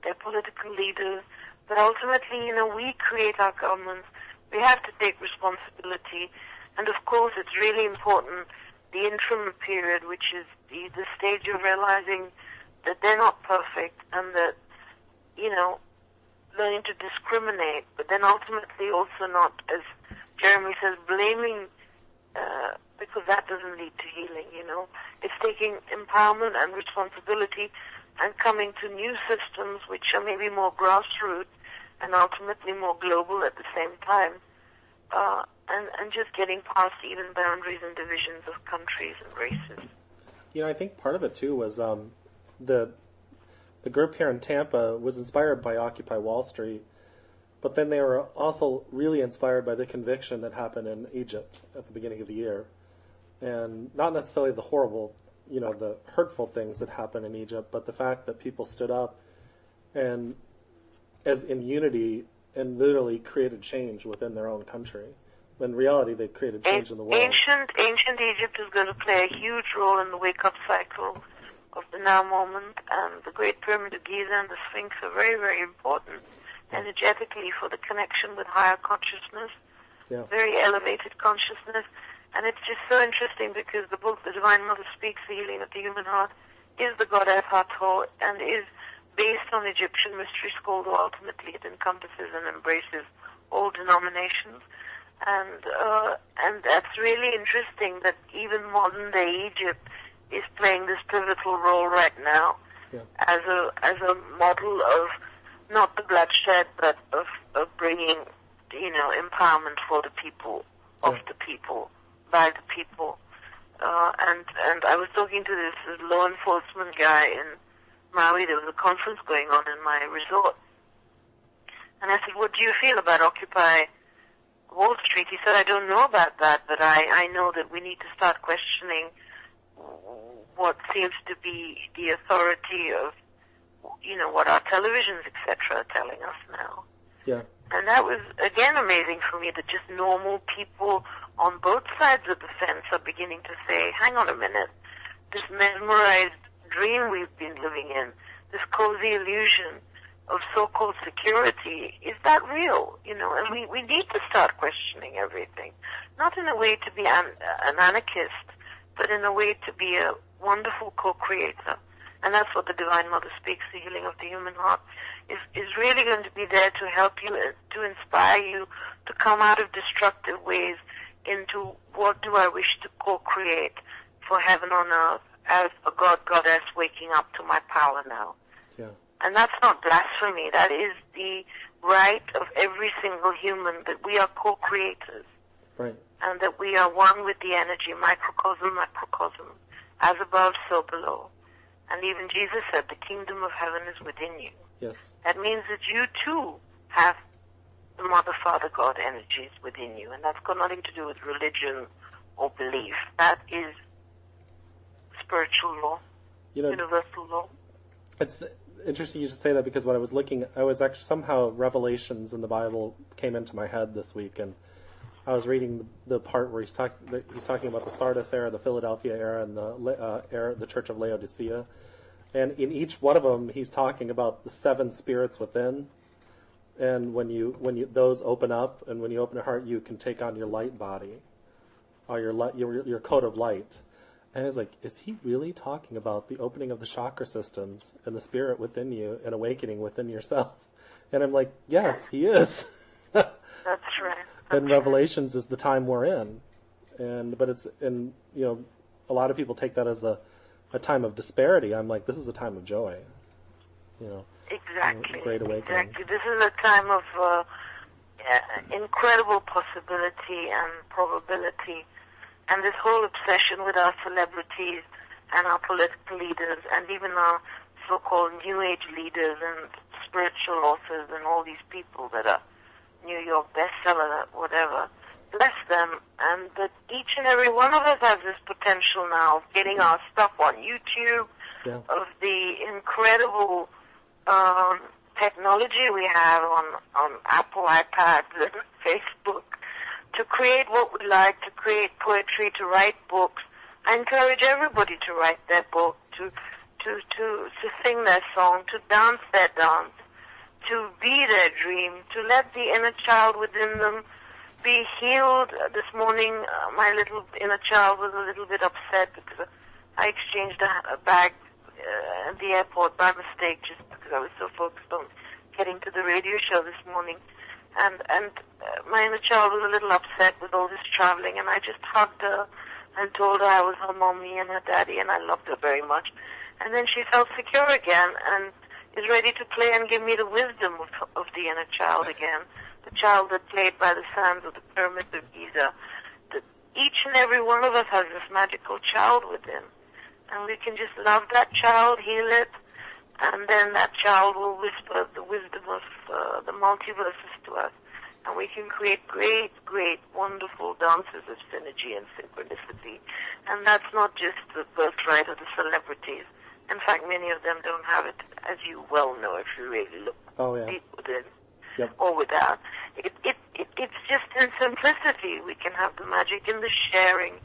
their political leaders. But ultimately, we create our governments. We have to take responsibility. And of course, it's really important, the interim period, which is the stage of realizing that they're not perfect and that, learning to discriminate, but then ultimately also not, as Jeremy says, blaming, because that doesn't lead to healing, It's taking empowerment and responsibility and coming to new systems which are maybe more grassroots and ultimately more global at the same time, and just getting past even boundaries and divisions of countries and races. I think part of it, too, was the group here in Tampa was inspired by Occupy Wall Street, but then they were also really inspired by the conviction that happened in Egypt at the beginning of the year. And not necessarily the horrible, the hurtful things that happened in Egypt, but the fact that people stood up and, as in unity, and literally created change within their own country. When in reality, they created change in the world. Ancient Egypt is going to play a huge role in the wake-up cycle of the now moment, and the Great Pyramid of Giza and the Sphinx are very, very important energetically for the connection with higher consciousness, very elevated consciousness. And it's just so interesting because the book, The Divine Mother Speaks, The Healing of the Human Heart, is the goddess Hathor and is based on Egyptian mystery school, though ultimately it encompasses and embraces all denominations. And that's really interesting that even modern day Egypt is playing this pivotal role right now as a model of not the bloodshed, but of bringing, empowerment for the people, of the people, by the people. And I was talking to this law enforcement guy in Maui. There was a conference going on in my resort. And I said, what do you feel about Occupy Wall Street? He said, I don't know about that, but I know that we need to start questioning what seems to be the authority of, what our televisions, etc., are telling us now. Yeah. And that was, again, amazing for me that just normal people on both sides of the fence are beginning to say, hang on a minute, this mesmerized dream we've been living in, this cozy illusion of so-called security, is that real? And we need to start questioning everything. Not in a way to be an anarchist, but in a way to be a wonderful co-creator. And that's what the Divine Mother Speaks, The Healing of the Human Heart, is really going to be there to help you, to inspire you to come out of destructive ways into what do I wish to co-create for heaven on earth as a goddess waking up to my power now. Yeah. And that's not blasphemy. That is the right of every single human, that we are co-creators. Right. And that we are one with the energy, microcosm, as above, so below. And even Jesus said, the kingdom of heaven is within you. Yes. That means that you too have the Mother, Father, God energies within you. And that's got nothing to do with religion or belief. That is spiritual law, universal law. It's interesting you should say that, because when I was actually somehow Revelations in the Bible came into my head this week, and I was reading the part where he's talking about the Sardis era, the Philadelphia era, and the Church of Laodicea, and in each one of them he's talking about the 7 spirits within, and when you those open up, and when you open your heart, you can take on your light body, or your coat of light. And it's like, is he really talking about the opening of the chakra systems and the spirit within you and awakening within yourself? And I'm like, yes, he is. That's right. And Revelations is the time we're in, but a lot of people take that as a time of disparity. I'm like, this is a time of joy, Exactly. Great awakening. Exactly. This is a time of incredible possibility and probability, and this whole obsession with our celebrities and our political leaders and even our so-called New Age leaders and spiritual authors and all these people that are New York bestseller, whatever, bless them, and that each and every one of us has this potential now of getting our stuff on YouTube, of the incredible technology we have on Apple iPads and Facebook, to create what we like, to create poetry, to write books. I encourage everybody to write their book, to sing their song, to dance their dance, to be their dream, to let the inner child within them be healed. This morning, my little inner child was a little bit upset because I exchanged a bag at the airport by mistake, just because I was so focused on getting to the radio show this morning. And my inner child was a little upset with all this traveling, and I just hugged her and told her I was her mommy and her daddy, and I loved her very much. And then she felt secure again and is ready to play and give me the wisdom of the inner child again, the child that played by the sands of the pyramids of Giza. That each and every one of us has this magical child within, and we can just love that child, heal it, and then that child will whisper the wisdom of the multiverses to us, and we can create great, great, wonderful dances of synergy and synchronicity. And that's not just the birthright of the celebrities. In fact, many of them don't have it, as you well know if you really look deep within or without. It's just in simplicity we can have the magic, in the sharing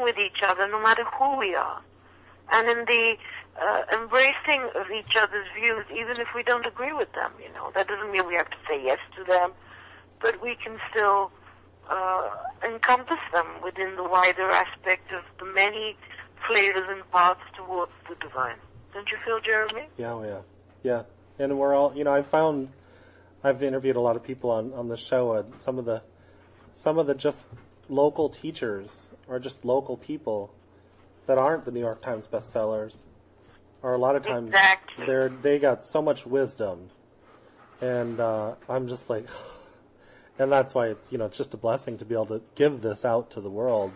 with each other, no matter who we are, and in the embracing of each other's views, even if we don't agree with them. That doesn't mean we have to say yes to them, but we can still encompass them within the wider aspect of the many flavors and paths towards the divine. Don't you feel, Jeremy? Yeah. And we're all, I've interviewed a lot of people on the show. Some of the just local teachers or just local people that aren't the New York Times bestsellers, or a lot of times they got so much wisdom, and I'm just like, and that's why it's it's just a blessing to be able to give this out to the world,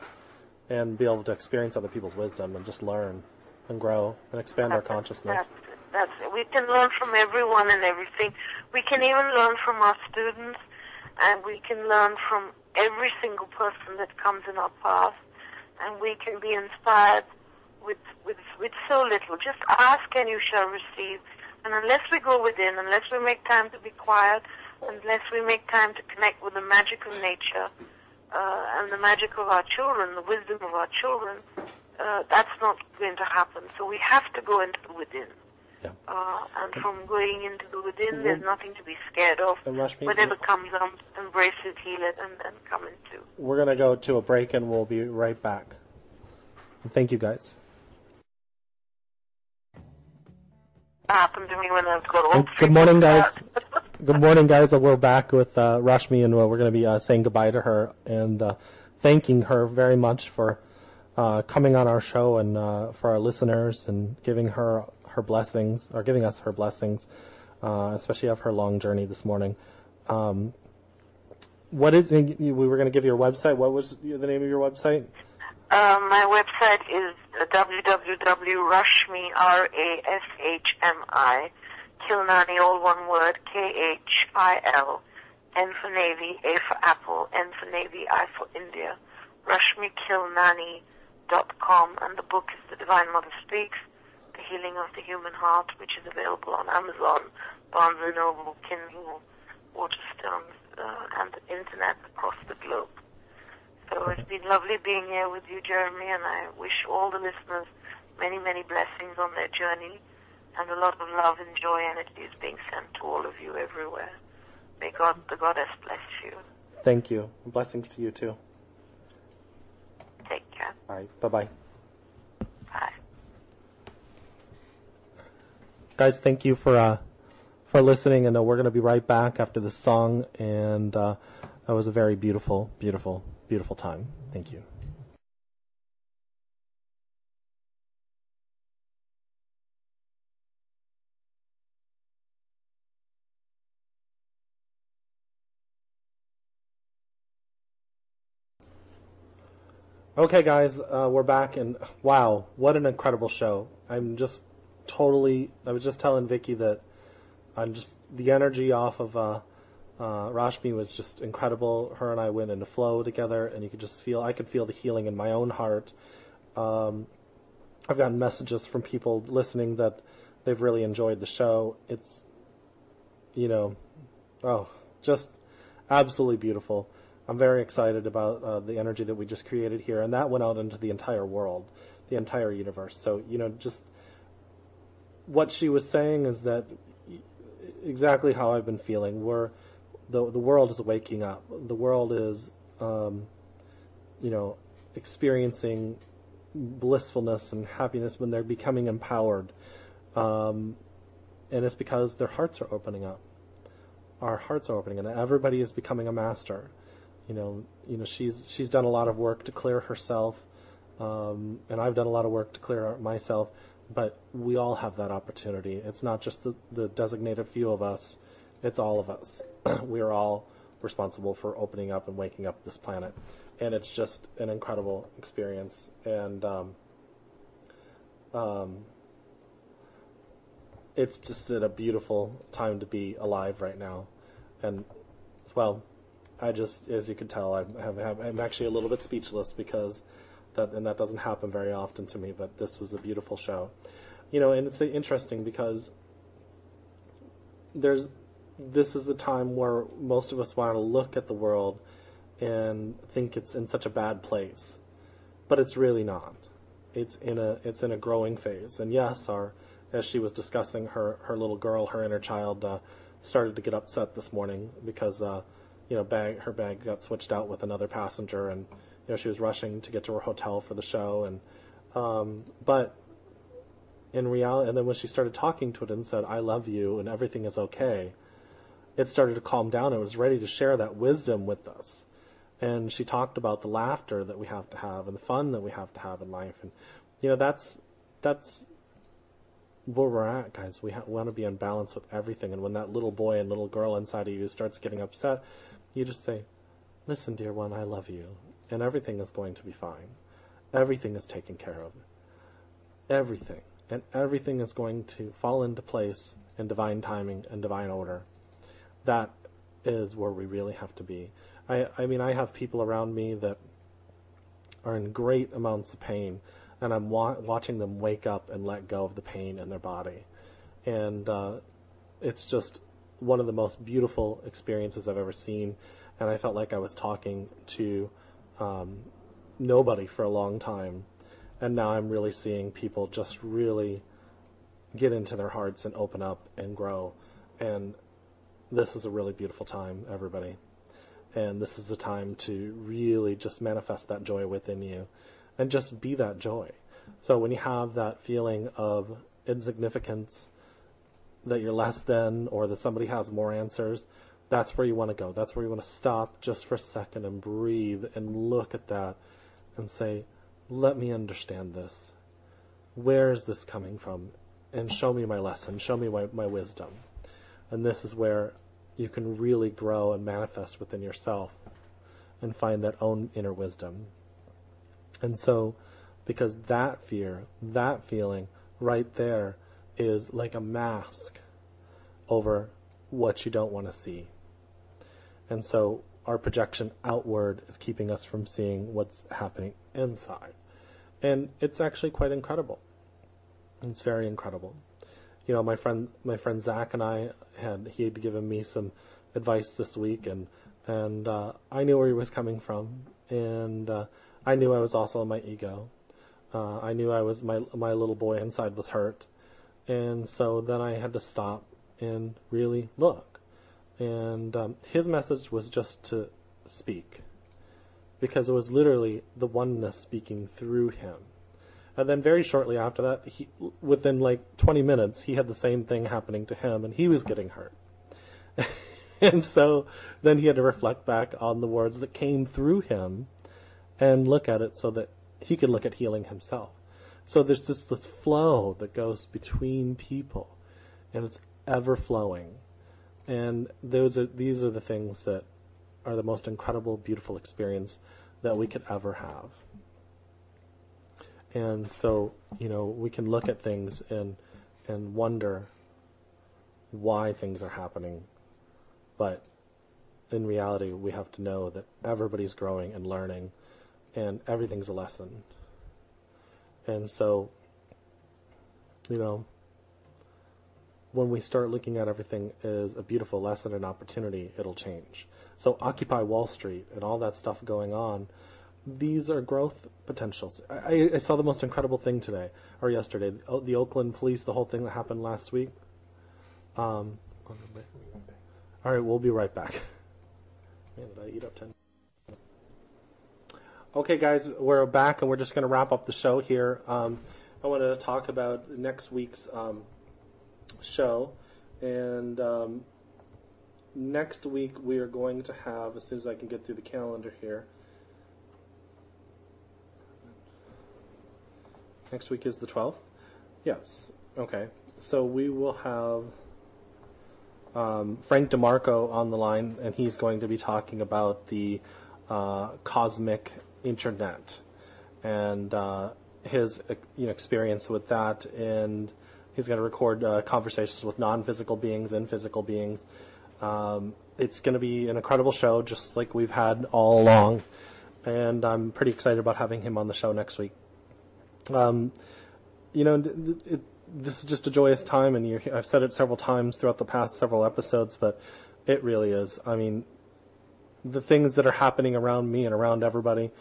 and be able to experience other people's wisdom and just learn and grow and expand our consciousness. That's it. We can learn from everyone and everything. We can even learn from our students, and we can learn from every single person that comes in our path, and we can be inspired with so little. Just ask and you shall receive. And unless we go within, unless we make time to be quiet, unless we make time to connect with the magic of nature and the magic of our children, the wisdom of our children, that's not going to happen. So we have to go into the within. Yeah. And from going into the within, there's nothing to be scared of. Rashmi, whatever comes up, embrace it, heal it, and come into. We're going to go to a break, and we'll be right back. Thank you, guys. Happened to me when I've got all Good morning, guys. Good morning, guys. We're back with Rashmi, and we're going to be saying goodbye to her and thanking her very much for coming on our show and for our listeners and giving her blessings, or giving us her blessings, especially of her long journey this morning. What is, we were going to give your website. What was the name of your website? My website is www.rashmi, Rashmi, Khilnani, all one word, Khil, N for Navy, A for Apple, N for Navy, I for India, RashmiKhilnani.com, and the book is The Divine Mother Speaks, The Healing of the Human Heart, which is available on Amazon, Barnes & Noble, Kindle, Waterstones, and the internet across the globe. So it's been lovely being here with you, Jeremy, and I wish all the listeners many, many blessings on their journey, and a lot of love and joy energies being sent to all of you everywhere. May God, the Goddess, bless you. Thank you. Blessings to you, too. Take care. All right. Bye-bye. Bye. Guys, thank you for listening, and we're going to be right back after this song, and that was a very beautiful, beautiful, beautiful time. Thank you. Okay, guys, we're back, and wow, what an incredible show. I was just telling Vicky that the energy off of Rashmi was just incredible. Her and I went into flow together, and I could feel the healing in my own heart. I've gotten messages from people listening that they've really enjoyed the show. It's, just absolutely beautiful. I'm very excited about the energy that we just created here, and that went out into the entire world, the entire universe. So, just what she was saying is that exactly how I've been feeling. The world is waking up. The world is, experiencing blissfulness and happiness when they're becoming empowered. And it's because their hearts are opening up. Our hearts are opening, and everybody is becoming a master. She's done a lot of work to clear herself, and I've done a lot of work to clear myself. But we all have that opportunity. It's not just the designated few of us. It's all of us. We are all responsible for opening up and waking up this planet. And it's just an incredible experience. And it's just a beautiful time to be alive right now. And, well, as you can tell, I'm actually a little bit speechless because that doesn't happen very often to me, but this was a beautiful show. And it's interesting because this is a time where most of us want to look at the world and think it's in such a bad place, but it's really not. It's in a growing phase. And yes, as she was discussing, her little girl, her inner child, started to get upset this morning because her bag got switched out with another passenger, and she was rushing to get to her hotel for the show, and but in reality, and then when she started talking to it and said, "I love you," and everything is okay, it started to calm down. It was ready to share that wisdom with us. And she talked about the laughter that we have to have and the fun that we have to have in life. And, that's where we're at, guys. We want to be in balance with everything. And when that little boy and little girl inside of you starts getting upset, you just say, "Listen, dear one, I love you. And everything is going to be fine. Everything is taken care of. Everything. And everything is going to fall into place in divine timing and divine order." That is where we really have to be. I mean, I have people around me that are in great amounts of pain, and I'm watching them wake up and let go of the pain in their body. And it's just one of the most beautiful experiences I've ever seen. And I felt like I was talking to nobody for a long time. And now I'm really seeing people just really get into their hearts and open up and grow. And this is a really beautiful time, everybody. And this is the time to really just manifest that joy within you and just be that joy. So when you have that feeling of insignificance, that you're less than, or that somebody has more answers, that's where you want to go. That's where you want to stop just for a second and breathe and look at that and say, "Let me understand this. Where is this coming from? And show me my lesson. Show me my wisdom." And this is where you can really grow and manifest within yourself and find that own inner wisdom. And so, because that fear, that feeling right there is like a mask over what you don't want to see. And so our projection outward is keeping us from seeing what's happening inside. And it's actually quite incredible. It's very incredible. My friend Zach and he had given me some advice this week, and I knew where he was coming from, and I knew I was also in my ego. I knew I was my little boy inside was hurt, and so then I had to stop and really look. And his message was just to speak, because it was literally the oneness speaking through him. And then very shortly after that, within like 20 minutes, he had the same thing happening to him, and he was getting hurt. And so then he had to reflect back on the words that came through him and look at it so that he could look at healing himself. So there's this flow that goes between people, and it's ever flowing. And these are the things that are the most incredible, beautiful experience that we could ever have. And so, we can look at things and wonder why things are happening. But in reality, we have to know that everybody's growing and learning, and everything's a lesson. And so, when we start looking at everything as a beautiful lesson and opportunity, it'll change. So Occupy Wall Street and all that stuff going on, these are growth potentials. I saw the most incredible thing today, or yesterday, the Oakland police, the whole thing that happened last week. All right, we'll be right back. Man, did I eat up 10? Okay, guys, we're back, and we're just going to wrap up the show here. I wanted to talk about next week's show, and next week we are going to have, as soon as I can get through the calendar here, next week is the 12th? Yes. Okay. So we will have Frank DeMarco on the line, and he's going to be talking about the cosmic internet and his experience with that. And he's going to record conversations with non-physical beings and physical beings. It's going to be an incredible show, just like we've had all along. And I'm pretty excited about having him on the show next week. This is just a joyous time, and I've said it several times throughout the past several episodes, but it really is. I mean, the things that are happening around me and around everybody,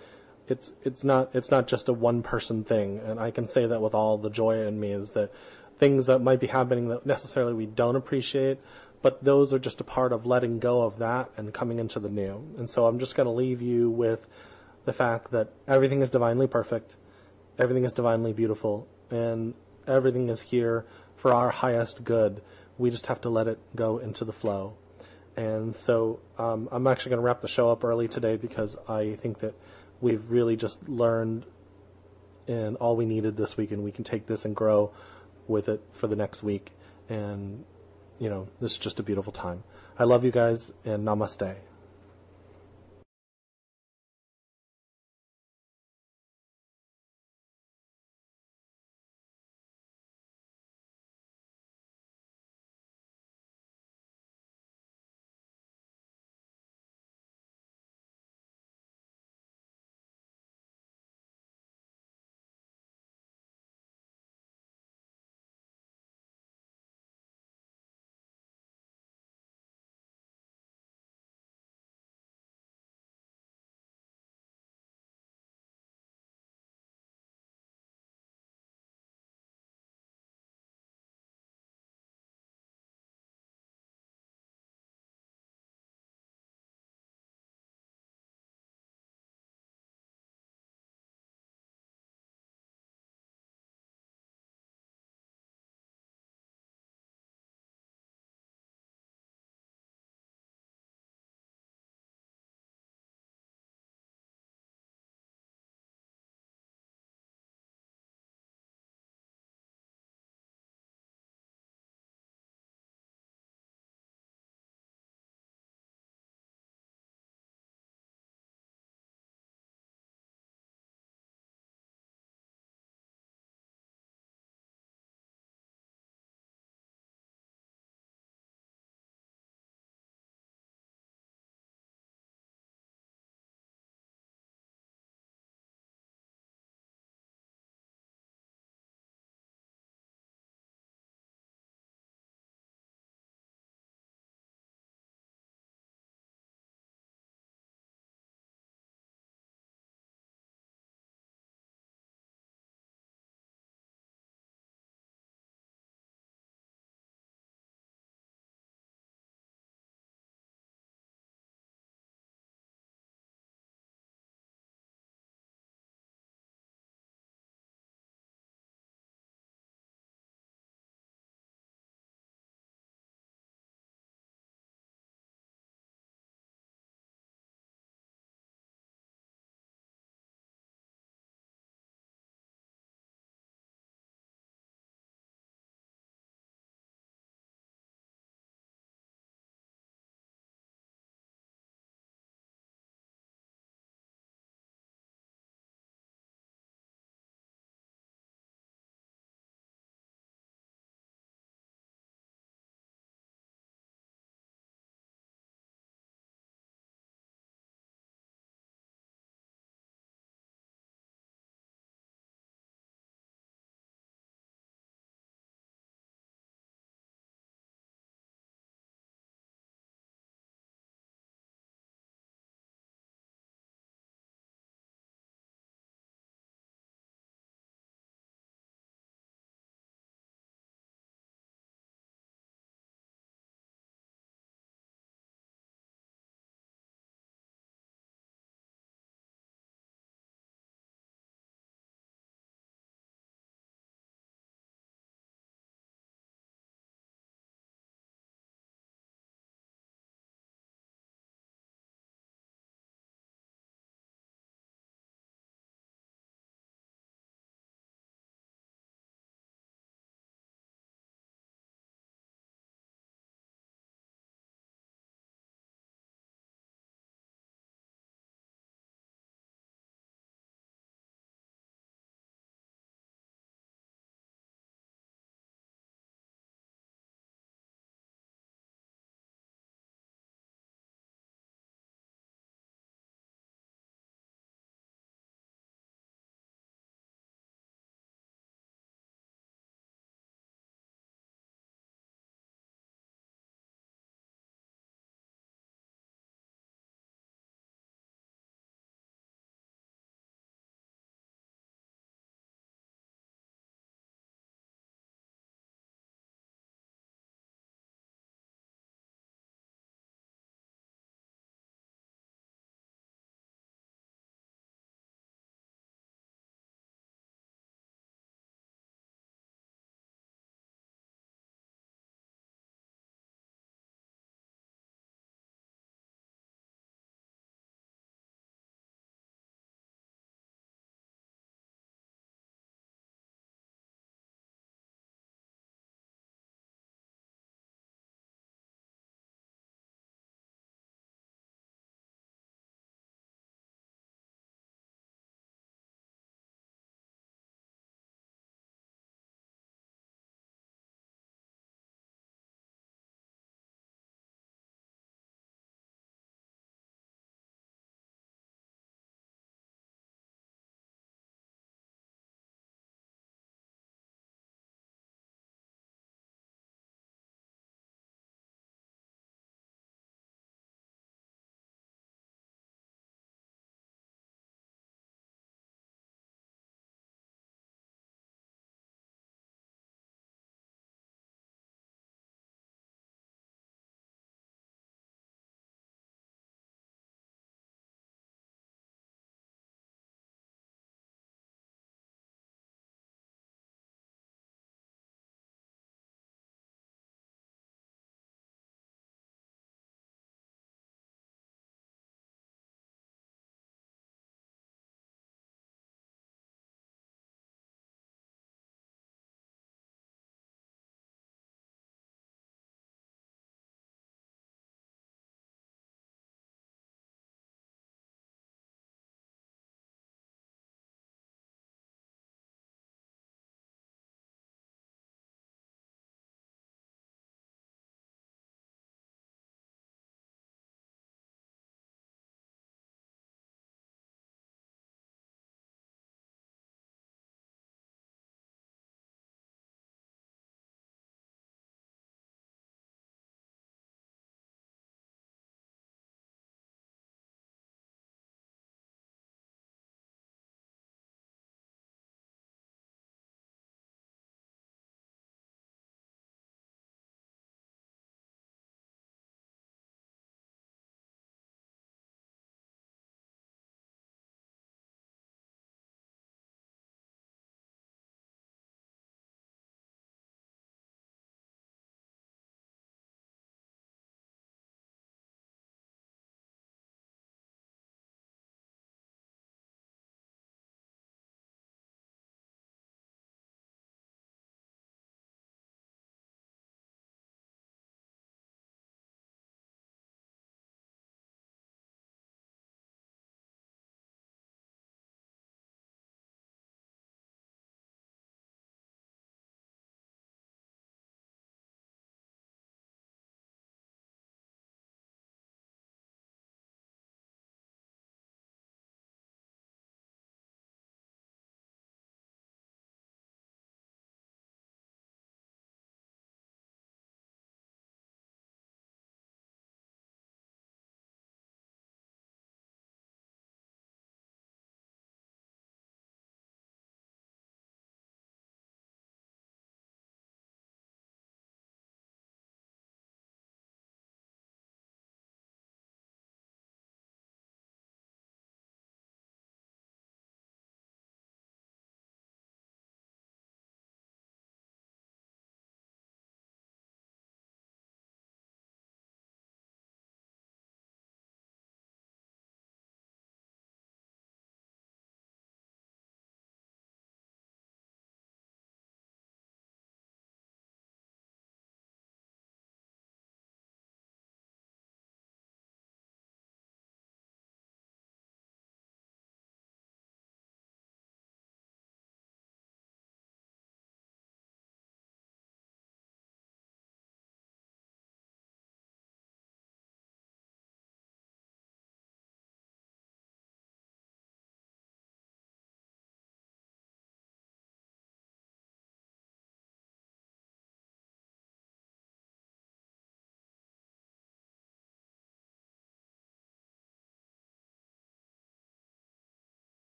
it's not just a one-person thing, and I can say that with all the joy in me, is that things that might be happening that necessarily we don't appreciate, but those are just a part of letting go of that and coming into the new. And so I'm just going to leave you with the fact that everything is divinely perfect, everything is divinely beautiful, and everything is here for our highest good. We just have to let it go into the flow. And so I'm actually going to wrap the show up early today because I think that we've really just learned and all we needed this week, and we can take this and grow with it for the next week. And, this is just a beautiful time. I love you guys, and namaste.